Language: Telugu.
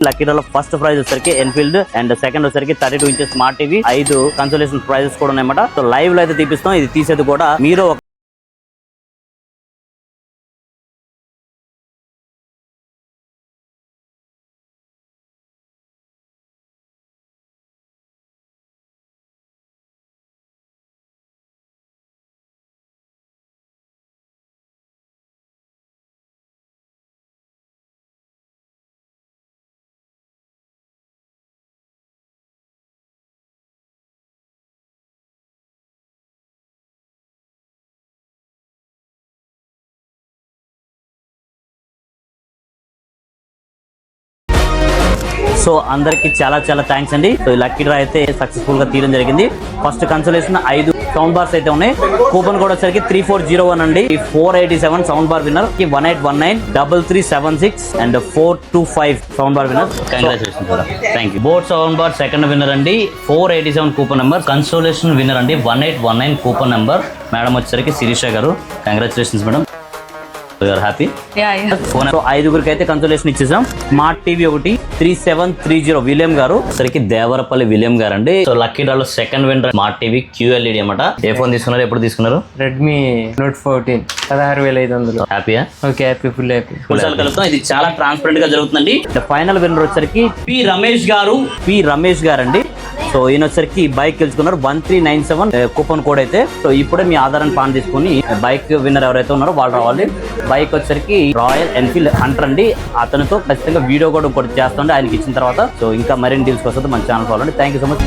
లక్కీ డ్రాలో ఫస్ట్ ప్రైజ్ వచ్చరికి ఎన్ఫీల్డ్ అండ్ సెకండ్ వచ్చరికి 32 inches smart TV 5 consolation prices కూడా ఉన్నాయన్నమాట. సో లైవ్ లో అయితే తీపిస్తాం. ఇది తీసేది కూడా మీరు సో అందరికి చాలా చాలా థ్యాంక్స్ అండి. సో లక్కీ డ్రా అయితే సక్సెస్ఫుల్ గా తీయడం జరిగింది. ఫస్ట్ కన్సోలేషన్ 5 సౌండ్ బార్స్ అయితే ఉన్నాయి. కూపన్ కూడా వచ్చరికి 3401 అండి. 487 sound bar winner, 1819 3376 and 425 sound bar winner. Congratulations madam, thank you. Boat sound bar second winner అండి, 487 కూపన్ నెంబర్. కన్సోలేషన్ విన్నర్ అండి 1819 కూపన్ నెంబర్. మేడం వచ్చరికి శిరీష గారు, కంగ్రాచులేషన్స్ మేడం. హ్యాపీ. ఫోన్ 5గురికి అయితే కన్సోలేషన్ ఇచ్చేసాం. స్మార్ట్ టీవీ ఒకటి 3730 విలియం గారు, సరికి దేవరపల్లి విలియం గారు అండి. సో లక్కీ డ్రాలో second winner smart TV QLED అన్నమాట. ఏ ఫోన్ తీసుకున్నారు, ఎప్పుడు తీసుకున్నారు? Redmi Note 14 16,500. హ్యాపీయా? Okay, happy, full happy. కలుపుతాం. ఇది చాలా ట్రాన్స్పరెంట్ గా జరుగుతుందండి. ఫైనల్ విన్నర్ వచ్చరికి పి రమేష్ గారు అండి. సో ఈయన వచ్చరికి బైక్ గెలుచుకున్నారు 1397 కూపన్ కోడ్ అయితే. సో ఇప్పుడే మీ ఆధారాన్ని పాన్ తీసుకుని బైక్ విన్నర్ ఎవరైతే ఉన్నారో వాళ్ళు రావాలి. బైక్ వచ్చరికి రాయల్ ఎన్ఫీల్డ్ హంటర్ అండి. అతనితో ఖచ్చితంగా వీడియో కూడా ఇంకోటి చేస్తుండే ఆయనకి ఇచ్చిన తర్వాత. సో ఇంకా మరిన్ని డీల్స్ వస్తుంది మన ఛానల్ ఫాలో అండి. Thank you so much.